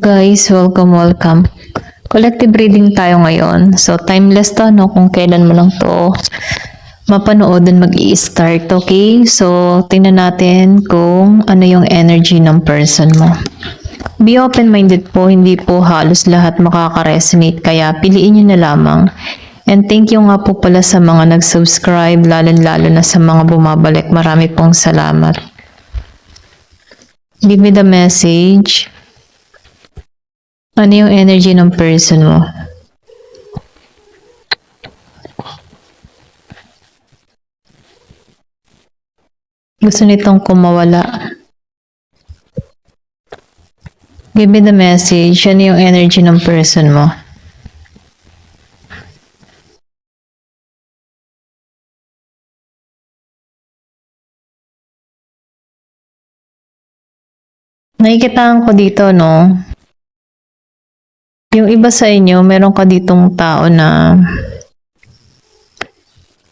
Guys, welcome. Collective reading tayo ngayon. So, timeless to, no? Kung kailan mo lang to mapanood and mag-i-start, okay? So, tingnan natin kung ano yung energy ng person mo. Be open-minded po, hindi po halos lahat makaka-resonate, kaya piliin nyo na lamang. And thank you nga po pala sa mga nag-subscribe, lalo na sa mga bumabalik. Marami pong salamat. Give me the message. Ano yung energy ng person mo? Gusto nitong kumawala. Give me the message. Ano yung energy ng person mo? Nakikitaan ko dito, no? Yung iba sa inyo, meron ka ditong tao na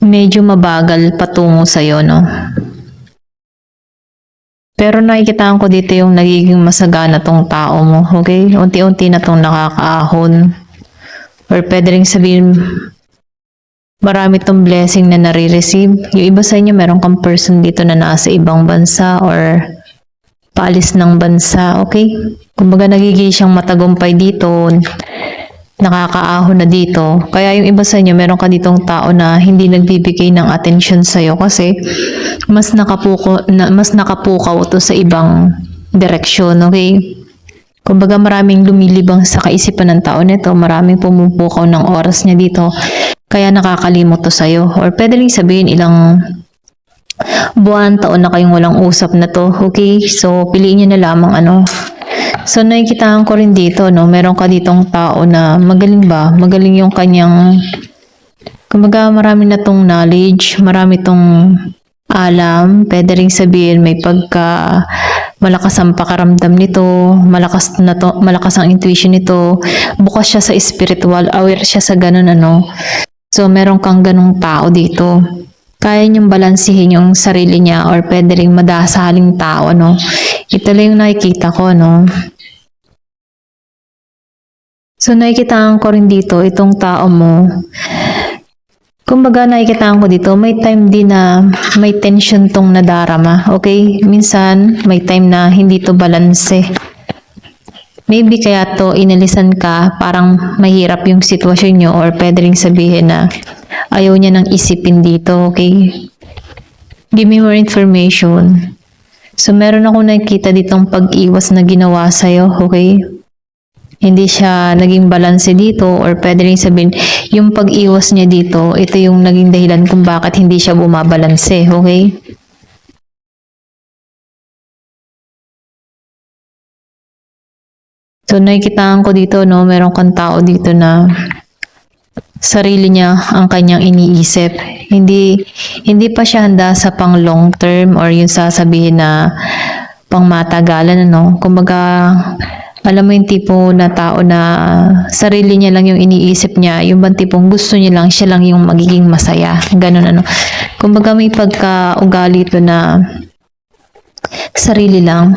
medyo mabagal patungo sa'yo, no? Pero nakikitaan ko dito yung nagiging masagana tong tao mo, okay? Unti-unti na tong nakakaahon. Or pwede rin sabihin, marami tong blessing na nare-receive. Yung iba sa inyo, meron kang person dito na nasa ibang bansa or paalis ng bansa, okay? Kumbaga nagiging siyang matagumpay dito, nakakaahon na dito. Kaya yung iba sa inyo, meron ka ditong tao na hindi nagbibigay ng attention sa'yo kasi mas nakapukaw to sa ibang direksyon, okay? Kumbaga maraming lumilibang sa kaisipan ng tao nito, maraming pumupukaw ng oras niya dito, kaya nakakalimot to sa'yo. Or pwede rin sabihin ilang buwan, taon na kayong walang usap na to, okay? So, piliin nyo na lamang ano. So, nakikitaan ko rin dito, no? Meron ka ditong tao na magaling ba? Magaling yung kanyang, kumbaga marami na tong knowledge, marami tong alam. Pwede rin sabihin may pagka malakas ang pakaramdam nito, malakas ang intuition nito, bukas siya sa spiritual, aware siya sa ganun ano. So, meron kang ganung tao dito. Kaya niyong balansihin yung sarili niya or pwede rin madasaling tao, no? Ito lang yung nakikita ko, no? So, nakikitaan ko rin dito, itong tao mo. Kumbaga, nakikitaan ko dito, may time din na may tension tong nadarama, okay? Minsan, may time na hindi to balanse. Maybe kaya to inalisan ka, parang mahirap yung sitwasyon nyo or pwede rin sabihin na ayaw niya nang isipin dito, okay? Give me more information. So, meron ako nakikita ditong pag-iwas na ginawa sa'yo, okay? Hindi siya naging balanse dito or pwede rin sabihin, yung pag-iwas niya dito, ito yung naging dahilan kung bakit hindi siya bumabalanse, okay? So, nakikitaan ko dito, no, meron kang tao dito na sarili niya ang kanyang iniisip. Hindi pa siya handa sa pang long term or yung sasabihin na pang matagalan, ano. Kumbaga, alam mo yung tipo na tao na sarili niya lang yung iniisip niya, yung bang tipong gusto niya lang, siya lang yung magiging masaya. Ganun, ano. Kumbaga, may pagka-ugali ito na sarili lang.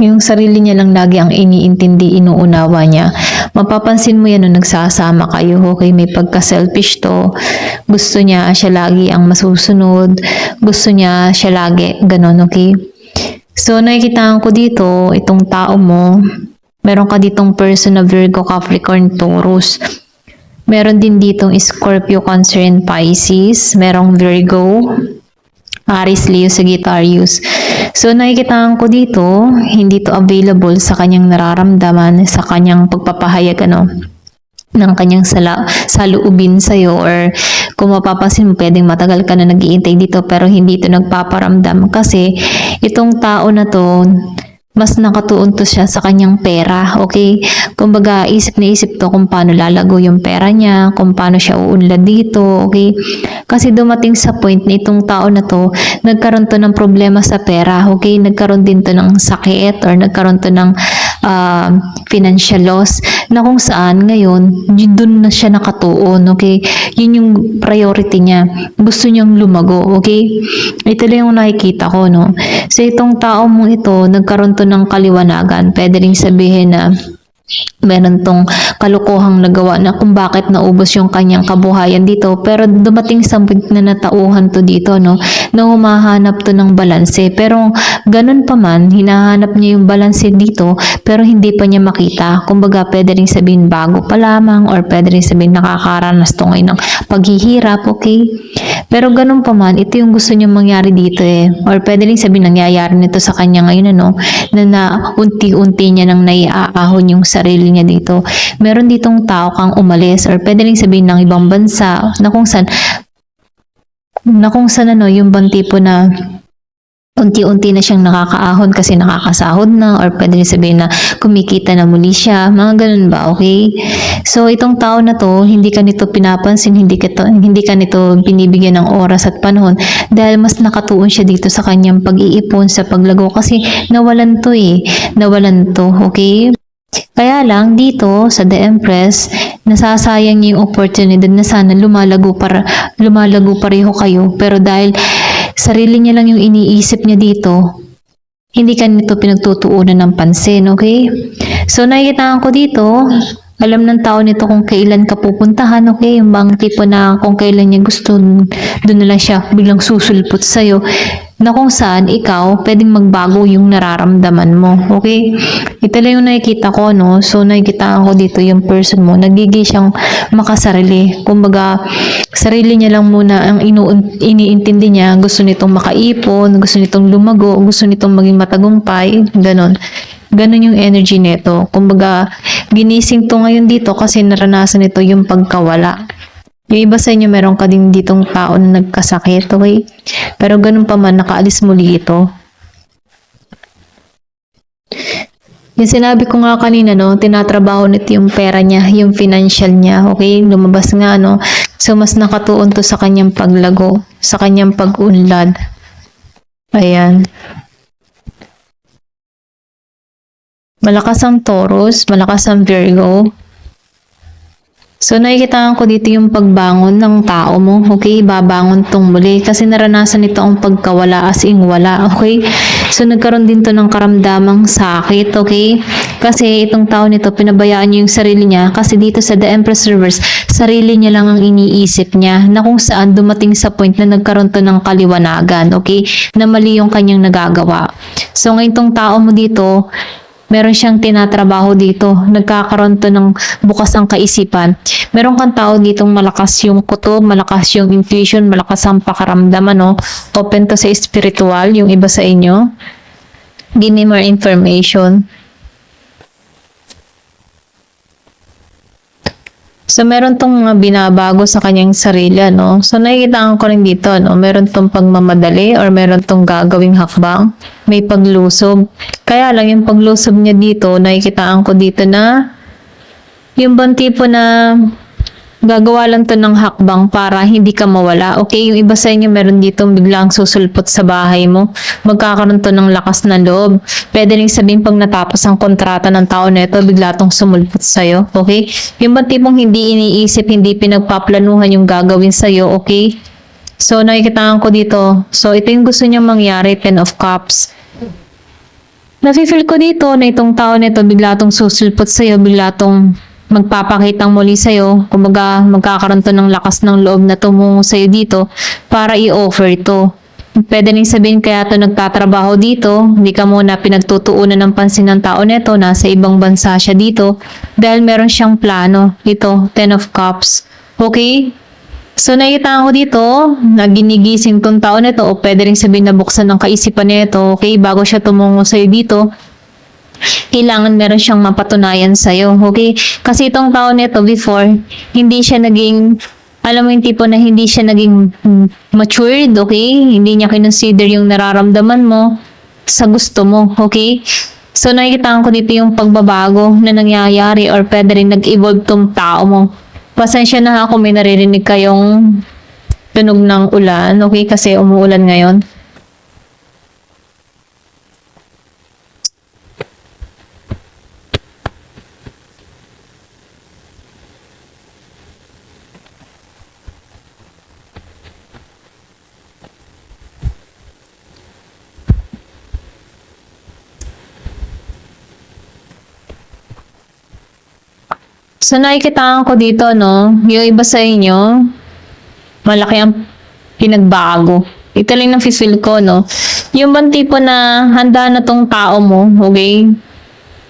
Yung sarili niya lang lagi ang iniintindi, inuunawa niya. Mapapansin mo yan nung nagsasama kayo, okay? May pagka-selfish to. Gusto niya siya lagi ang masusunod. Gusto niya siya lagi, ganun, okay? So, nakikitaan ko dito, itong tao mo, meron ka ditong person na Virgo, Capricorn, Taurus. Meron din ditong Scorpio, Cancer, and Pisces. Merong Virgo, Aries, Leo, Sagittarius. So, nakikitaan ko dito, hindi to available sa kanyang nararamdaman, sa kanyang pagpapahayag, ano, ng kanyang saloobin sa'yo, or kung mapapansin mo, pwedeng matagal ka na nag-iintay dito, pero hindi to nagpaparamdam kasi itong tao na to, mas nakatuon to siya sa kanyang pera, okay? Kumbaga, isip na isip to kung paano lalago yung pera niya, kung paano siya uunlad dito, okay? Kasi dumating sa point na itong tao na to, nagkaroon to ng problema sa pera, okay? Nagkaroon din to ng sakit or nagkaroon to ng financial loss na kung saan ngayon, doon na siya nakatuon, okay? Yun yung priority niya. Gusto niyang lumago, okay? Ito lang yung nakikita ko, no? So, itong tao mong ito, nagkaroon to ng kaliwanagan. Pwede rin sabihin na meron tong kalukuhang nagawa na kung bakit naubos yung kanyang kabuhayan dito. Pero dumating sa point na natauhan to dito, no, na humahanap to ng balanse. Pero ganun pa man, hinahanap niya yung balanse dito, pero hindi pa niya makita. Kumbaga, pwede rin sabihin bago pa lamang, or pwede rin sabihin nakakaranas to ngayon ng paghihirap, okay? Pero ganun pa man, ito yung gusto niya mangyari dito eh. Or pwede rin sabihin nangyayari nito sa kanya ngayon, ano, na unti-unti niya nang naiaahon yung sarili niya dito. Meron ditong tao kang umalis, or pwede rin sabihin ng ibang bansa na kung saan ano, yung bang tipo na unti-unti na siyang nakakaahon kasi nakakasahod na, or pwede rin sabihin na kumikita na muli siya, mga ganun ba, okay? So, itong tao na to, hindi ka nito pinapansin, hindi ka nito binibigyan ng oras at panahon dahil mas nakatuon siya dito sa kanyang pag-iipon, sa paglago kasi nawalan to, okay? Kaya lang dito sa The Empress, nasasayang niya yung opportunity na sana lumalago pareho kayo, pero dahil sarili niya lang yung iniisip niya dito, hindi ka nito pinagtutuunan ng pansin, okay? So, nakikita ko dito, alam ng tao nito kung kailan ka pupuntahan, okay? Yung bang tipo na kung kailan niya gusto, doon na lang siya biglang susulpot sa'yo, na kung saan ikaw pwedeng magbago yung nararamdaman mo, okay? Ito lang yung nakikita ko, no? So, nakikita ko dito yung person mo, nagiging siyang makasarili. Kumbaga, sarili niya lang muna ang iniintindi niya, gusto nitong makaipon, gusto nitong lumago, gusto nitong maging matagumpay, ganon. Ganon yung energy nito. Kumbaga, ginising to ngayon dito kasi naranasan nito yung pagkawala. Yung iba sa inyo, meron ka din ditong tao na nagkasakit, okay? Pero ganun pa man, nakaalis muli ito. Yung sinabi ko nga kanina, no, tinatrabaho nito yung pera niya, yung financial niya, okay? Lumabas nga, no? So, mas nakatuon to sa kanyang paglago, sa kanyang pag-unlad. Ayan. Malakas ang Taurus, malakas ang Virgo. So, nakikita ko dito yung pagbangon ng tao mo, okay? Babangon tong muli kasi naranasan nito ang pagkawala as in wala, okay? So, nagkaroon din to ng karamdamang sakit, okay? Kasi itong tao nito, pinabayaan niya yung sarili niya kasi dito sa The Empress Reverse, sarili niya lang ang iniisip niya na kung saan dumating sa point na nagkaroon to ng kaliwanagan, okay? Na mali yung kanyang nagagawa. So, ngayon tong tao mo dito, meron siyang tinatrabaho dito. Nagkakaroon to ng bukas ang kaisipan. Meron kang tao ditong malakas yung kutob, malakas yung intuition, malakas ang pakaramdam, no? Open to sa spiritual, yung iba sa inyo. Give me more information. So, meron tong mga binabago sa kanyang sarili, no? So, nakikita ko rin dito, no? Meron tong pagmamadali or meron tong gagawing hakbang. May paglusob. Kaya lang, yung paglusob niya dito, nakikita ko dito na yung bang tipo na gagawa lang to ng hakbang para hindi ka mawala. Okay, yung iba sa inyo meron dito biglang susulpot sa bahay mo. Magkakaroon to ng lakas na loob. Pwede rin sabihin pag natapos ang kontrata ng tao nito, bigla tong sumulpot sa'yo. Okay? Yung bang tipong hindi iniisip, hindi pinagpaplanuhan yung gagawin sa'yo. Okay? So, nakikita ko dito. So, ito yung gusto niyang mangyari, Ten of Cups. Nafe-feel ko dito na itong tao nito, bigla tong susulpot sa'yo, bigla tong magpapakitang muli sa'yo, kumbaga magkakaroon to ng lakas ng loob na tumungo sa'yo dito para i-offer ito. Pwede rin sabihin kaya to nagtatrabaho dito, hindi ka muna pinagtutuunan ng pansin ng tao neto, nasa ibang bansa siya dito, dahil meron siyang plano. Ito, Ten of Cups. Okay? So, nakikita ko dito na ginigising tong tao neto, o pwede rin sabihin na buksan ng kaisipan nito, okay, bago siya tumungo sa'yo dito, kailangan meron siyang mapatunayan sa'yo, okay? Kasi itong tao nito before, hindi siya naging, alam mo yung tipo na hindi siya naging matured, okay? Hindi niya kinonsider yung nararamdaman mo sa gusto mo, okay? So, nakikita ko dito yung pagbabago na nangyayari or pwede rin nag-evolve tong tao mo. Pasensya na ako, may naririnig kayong tunog ng ulan, okay? Kasi umuulan ngayon. So, nakikitaan ko dito, no, yung iba sa inyo, malaki ang pinagbago. Ito lang ng feel ko, no. Yung bang tipo na handa na tong tao mo, okay?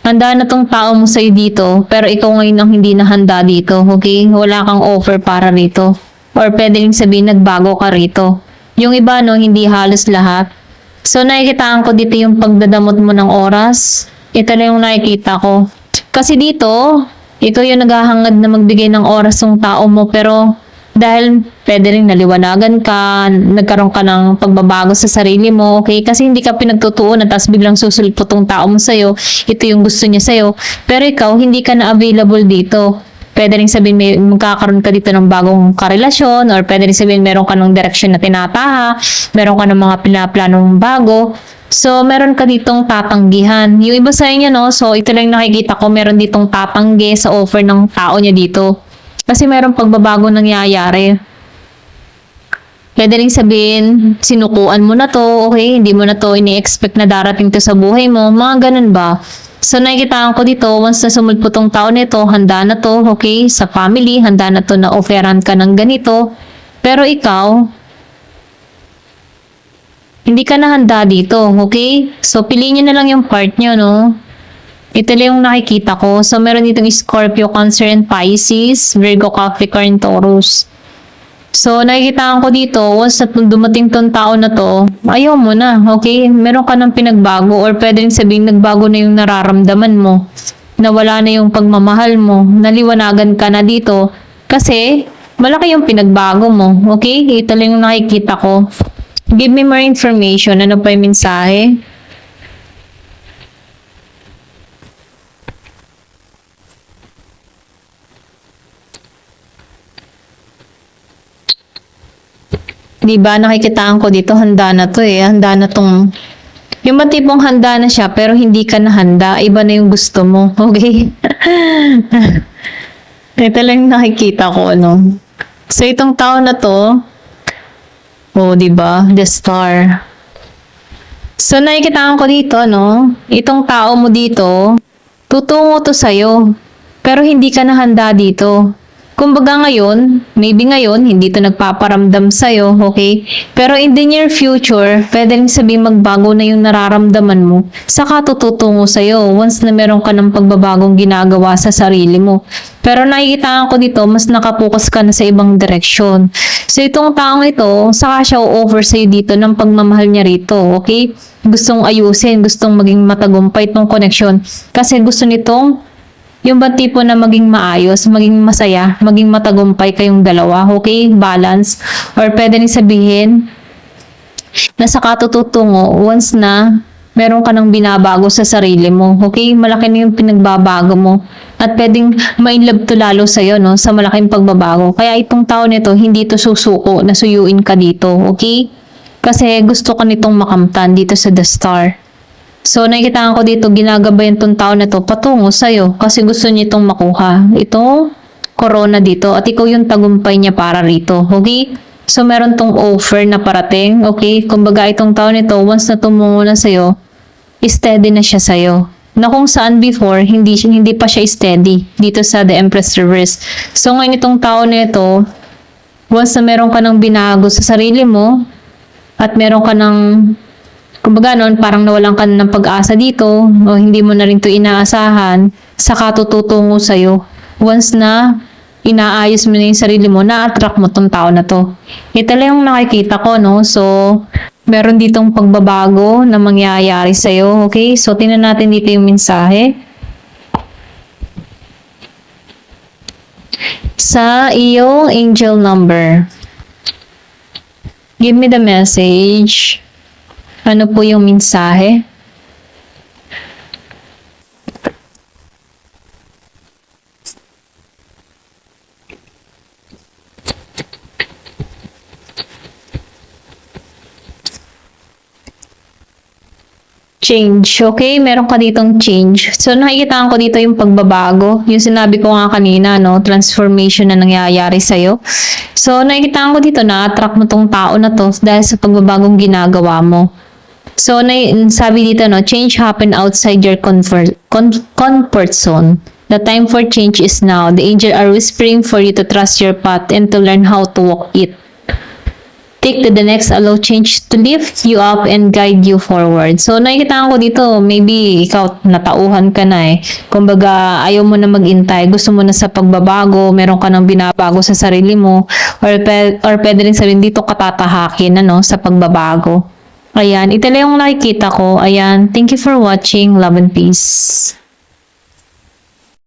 Handa na tong tao mo sa'yo dito, pero ikaw ngayon ang hindi na handa dito, okay? Wala kang offer para rito. Or pwede rin sabihin, nagbago ka rito. Yung iba, no, hindi halos lahat. So, nakikitaan ko dito yung pagdadamot mo ng oras. Ito lang yung nakikita ko. Kasi dito, ikaw yung naghahangad na magbigay ng oras ng tao mo, pero dahil pwede rin naliwanagan ka, nagkaroon ka ng pagbabago sa sarili mo, okay? Kasi hindi ka pinagtutuunan, tapos biglang susulpot tong tao mo sa'yo, ito yung gusto niya sa'yo, pero ikaw, hindi ka na available dito. Pwede rin sabihin may magkakaroon ka dito ng bagong karelasyon, or pwede rin sabihin meron ka ng direksyon na tinataha, meron ka ng mga pinaplanong bago. So, meron ka ditong tatanggihan. Yung iba sa inyo, no? So, ito lang nakikita ko, meron ditong tatanggi sa offer ng tao niya dito. Kasi meron pagbabago nangyayari. Pwede rin sabihin, sinukuan mo na to, okay? Hindi mo na to ini-expect na darating to sa buhay mo. Mga ganun ba? So, nakikitaan ko dito, once na sumulpo tong tao nito, handa na to, okay? Sa family, handa na to na offeran ka ng ganito. Pero ikaw, hindi ka na handa dito, okay? So, piliin nyo na lang yung part nyo, no? Ito lang yung nakikita ko. So, meron ditong Scorpio, Cancer, and Pisces, Virgo, Capricorn, Taurus. So, nakikita ko dito, once na dumating tong tao na to, ayaw mo na, okay? Meron ka ng pinagbago, or pwede rin sabihin, nagbago na yung nararamdaman mo. Nawala na yung pagmamahal mo. Naliwanagan ka na dito. Kasi, malaki yung pinagbago mo, okay? Ito lang yung nakikita ko. Give me more information. Ano pa yung mensahe? Diba, nakikitaan ko dito, handa na to eh. Handa na tong... Yung ba tipong handa na siya, pero hindi ka na handa. Iba na yung gusto mo. Okay? Ito lang nakikita ko, ano. So, itong tao na to, oh, diba? The Star. So, nakikitaan ko dito, no? Itong tao mo dito, tutungo to sa'yo. Pero hindi ka na handa dito. Kumbaga ngayon, maybe ngayon, hindi to nagpaparamdam sa'yo, okay? Pero in the near future, pwede rin sabihin magbago na yung nararamdaman mo, saka tututungo sa'yo once na meron ka ng pagbabagong ginagawa sa sarili mo. Pero nakikita ko dito, mas nakapokus ka na sa ibang direksyon. So itong taong ito, saka siya o-offer sa'yo dito ng pagmamahal niya rito, okay? Gustong ayusin, gustong maging matagumpay itong connection. Kasi gusto nitong yung ba tipo na maging maayos, maging masaya, maging matagumpay kayong dalawa, okay? Balance. Or pwede rin sabihin na saka tututungo once na meron ka ng binabago sa sarili mo, okay? Malaki na yung pinagbabago mo. At pwedeng ma-inlove to lalo sa'yo, no? Sa malaking pagbabago. Kaya itong tao nito, hindi to susuko na suyuin ka dito, okay? Kasi gusto ka nitong makamtan dito sa The Star. So, nakikita ko dito, ginagabayan tong tao na to patungo sa'yo kasi gusto niya itong makuha. Ito, corona dito at ikaw yung tagumpay niya para rito. Okay? So, meron tong offer na parating. Okay? Kumbaga, itong tao nito, once na tumungo na sa'yo, steady na siya sa'yo. Na kung saan before, hindi pa siya steady dito sa The Empress Reverse. So, ngayon itong tao nito, once na meron ka ng binago sa sarili mo at meron ka ng kumbaga noon, parang nawalan ka ng pag-asa dito, o hindi mo na rin ito inaasahan, saka tututungo sa'yo. Once na inaayos mo na yung sarili mo, na-attract mo tong tao na to. Ito lang yung nakikita ko, no? So, meron ditong pagbabago na mangyayari sa'yo, okay? So, tingnan natin dito yung mensahe. Sa iyong angel number. Give me the message. Ano po yung mensahe? Change, okay? Meron ka ditong change. So, nakikita ko dito yung pagbabago. Yung sinabi ko nga kanina, no? Transformation na nangyayari sa'yo. So, nakikita ko dito na attract mo tong tao na to dahil sa pagbabagong ginagawa mo. So, sabi dito, no? Change happen outside your comfort zone. The time for change is now. The angels are whispering for you to trust your path and to learn how to walk it. Take to the next, allow change to lift you up and guide you forward. So, nakikita ko dito, maybe ikaw natauhan ka na eh. Kumbaga, ayaw mo na magintay, gusto mo na sa pagbabago, meron ka nang binabago sa sarili mo, or pwede rin sabihin dito katatahakin, sa pagbabago. Ayan, ito lang yung nakikita ko. Ayan, thank you for watching. Love and peace.